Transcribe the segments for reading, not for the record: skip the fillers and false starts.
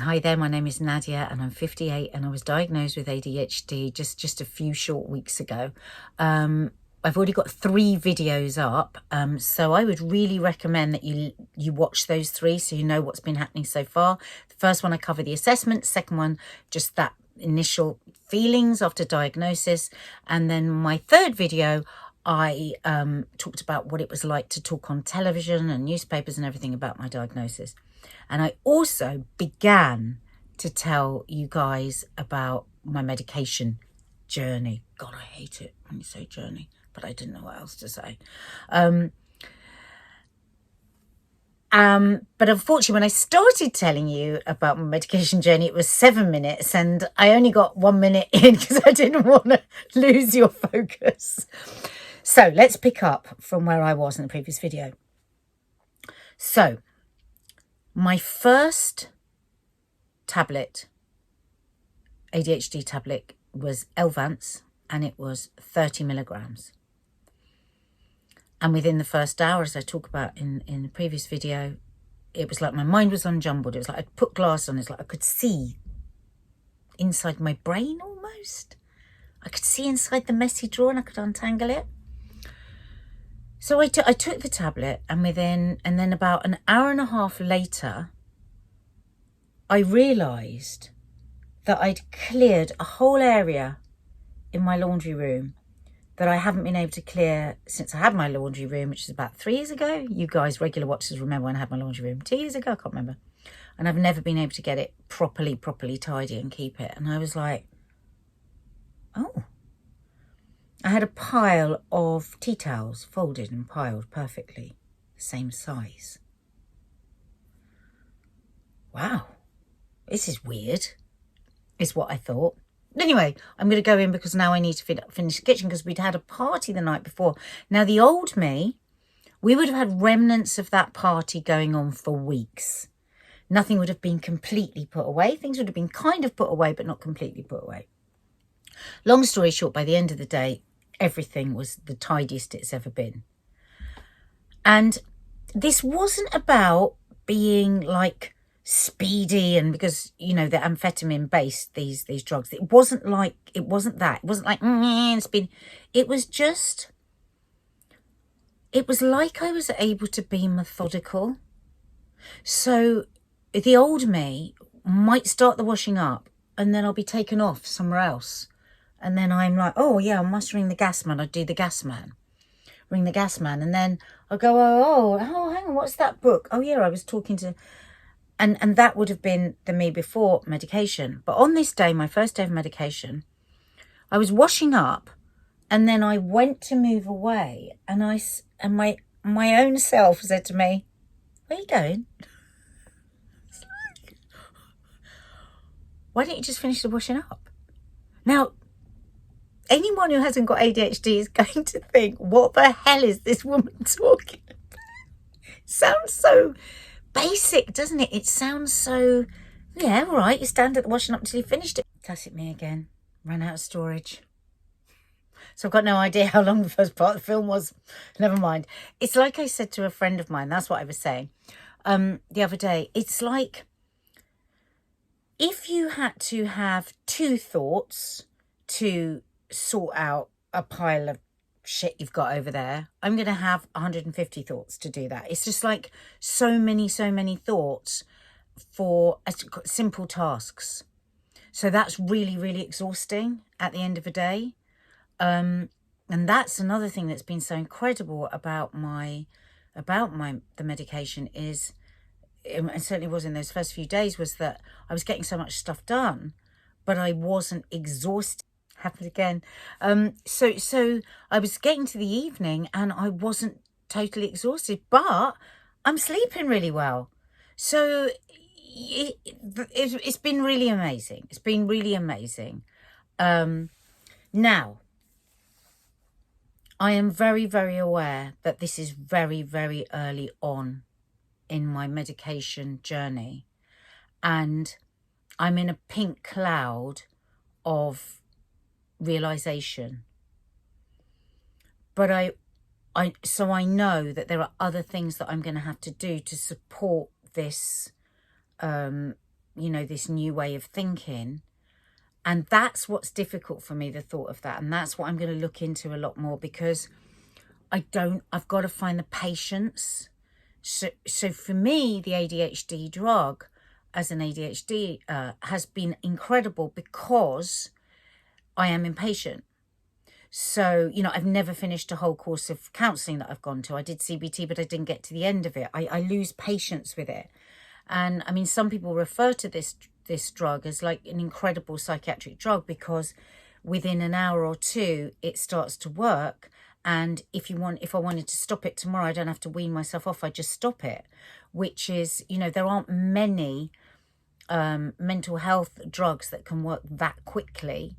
Hi there, my name is Nadia and I'm 58 and I was diagnosed with ADHD just a few short weeks ago. I've already got 3 videos up, so I would really recommend that you watch those 3 so you know what's been happening so far. The first one I cover the assessment, second one just that initial feelings after diagnosis, and then my third video I talked about what it was like to talk on television and newspapers and everything about my diagnosis. And I also began to tell you guys about my medication journey. God, I hate it when you say journey, but I didn't know what else to say. But unfortunately, when I started telling you about my medication journey, it was 7 minutes and I only got 1 minute in because I didn't want to lose your focus. So let's pick up from where I was in the previous video. So my first tablet, ADHD tablet, was Elvance, and it was 30 milligrams. And within the first hour, as I talk about in the previous video, it was like my mind was unjumbled. It was like I'd put glass on. It's like I could see inside my brain almost. I could see inside the messy drawer and I could untangle it. So I took the tablet, and then about an hour and a half later, I realised that I'd cleared a whole area in my laundry room that I haven't been able to clear since I had my laundry room, which is about 3 years ago. You guys, regular watchers, remember when I had my laundry room 2 years ago? I can't remember. And I've never been able to get it properly tidy and keep it. And I was like, oh. I had a pile of tea towels folded and piled perfectly, the same size. Wow, this is weird, is what I thought. Anyway, I'm going to go in because now I need to finish the kitchen because we'd had a party the night before. Now, the old me, we would have had remnants of that party going on for weeks. Nothing would have been completely put away. Things would have been kind of put away, but not completely put away. Long story short, by the end of the day, everything was the tidiest it's ever been. And this wasn't about being like speedy, and because, you know, they're amphetamine based, these drugs. It wasn't that. It wasn't like it was like I was able to be methodical. So the old me might start the washing up and then I'll be taken off somewhere else. And then I'm like, oh yeah, I must ring the gas man. I'd do the gas man. Ring the gas man. And then I'll go, oh, hang on, what's that book? Oh yeah, I was talking to... And that would have been the me before medication. But on this day, my first day of medication, I was washing up and then I went to move away and my own self said to me, where are you going? It's like, why don't you just finish the washing up? Now, anyone who hasn't got ADHD is going to think, what the hell is this woman talking about? It sounds so basic, doesn't it? It sounds so, yeah, all right, you stand at the washing up until you finished it. Tacit me again. Ran out of storage. So I've got no idea how long the first part of the film was. Never mind. It's like I said to a friend of mine, that's what I was saying the other day. It's like if you had to have 2 thoughts to sort out a pile of shit you've got over there, I'm going to have 150 thoughts to do that. It's just like so many thoughts for simple tasks. So that's really exhausting at the end of the day. And that's another thing that's been so incredible about the medication is, and certainly was in those first few days, was that I was getting so much stuff done, but I wasn't exhausted. Happened again. So I was getting to the evening and I wasn't totally exhausted, but I'm sleeping really well. So it's been really amazing. It's been really amazing. Now, I am very aware that this is very early on in my medication journey, and I'm in a pink cloud of realization, but I know that there are other things that I'm going to have to do to support this you know, this new way of thinking. And that's what's difficult for me, the thought of that. And that's what I'm going to look into a lot more, because I've got to find the patience. So for me, the ADHD drug as an ADHD has been incredible because I am impatient. So, you know, I've never finished a whole course of counselling that I've gone to. I did CBT, but I didn't get to the end of it. I lose patience with it. And I mean, some people refer to this drug as like an incredible psychiatric drug, because within an hour or two, it starts to work. And if I wanted to stop it tomorrow, I don't have to wean myself off. I just stop it, which is, you know, there aren't many mental health drugs that can work that quickly.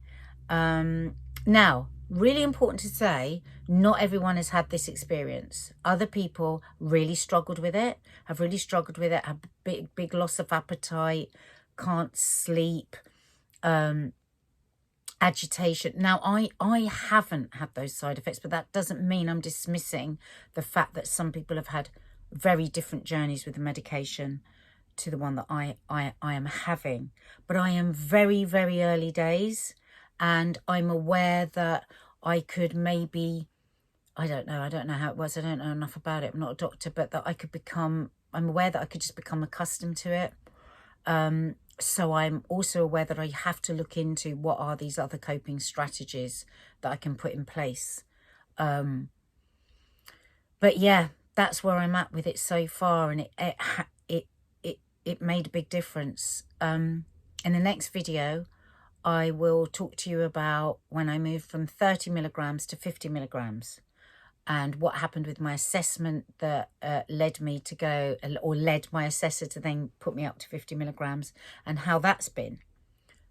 Now, really important to say, not everyone has had this experience. Other people really struggled with it, have big loss of appetite, can't sleep, agitation. Now, I haven't had those side effects, but that doesn't mean I'm dismissing the fact that some people have had very different journeys with the medication to the one that I am having. But I am very, very early days, and I'm aware that I could maybe, I don't know how it was, I don't know enough about it, I'm not a doctor, but that I'm aware that I could just become accustomed to it. So I'm also aware that I have to look into what are these other coping strategies that I can put in place. But yeah, that's where I'm at with it so far, and it made a big difference. In the next video, I will talk to you about when I moved from 30 milligrams to 50 milligrams and what happened with my assessment that led me to go, or led my assessor to then put me up to 50 milligrams, and how that's been.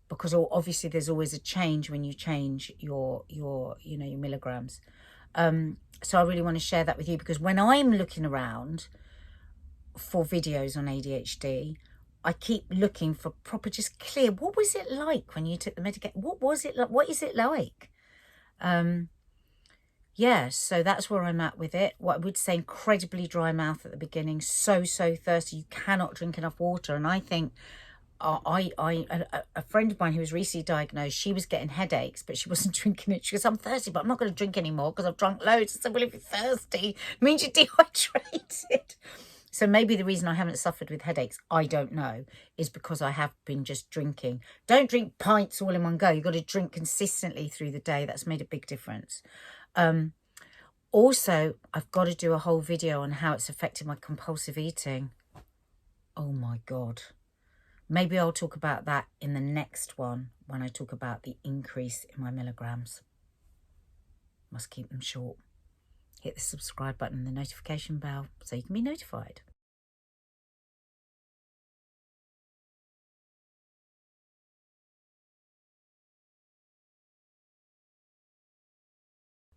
Because obviously there's always a change when you change your milligrams. So I really want to share that with you, because when I'm looking around for videos on ADHD, I keep looking for proper, just clear, what was it like when you took the medication? What was it like? What is it like? Yeah, so that's where I'm at with it. What I would say, incredibly dry mouth at the beginning, so thirsty. You cannot drink enough water. And I think a friend of mine who was recently diagnosed, she was getting headaches, but she wasn't drinking it. She goes, I'm thirsty, but I'm not going to drink anymore because I've drunk loads. I said, well, if you're thirsty, it means you're dehydrated. So maybe the reason I haven't suffered with headaches, I don't know, is because I have been just drinking. Don't drink pints all in one go. You've got to drink consistently through the day. That's made a big difference. Also, I've got to do a whole video on how it's affected my compulsive eating. Oh my God. Maybe I'll talk about that in the next one when I talk about the increase in my milligrams. Must keep them short. Hit the subscribe button and the notification bell so you can be notified.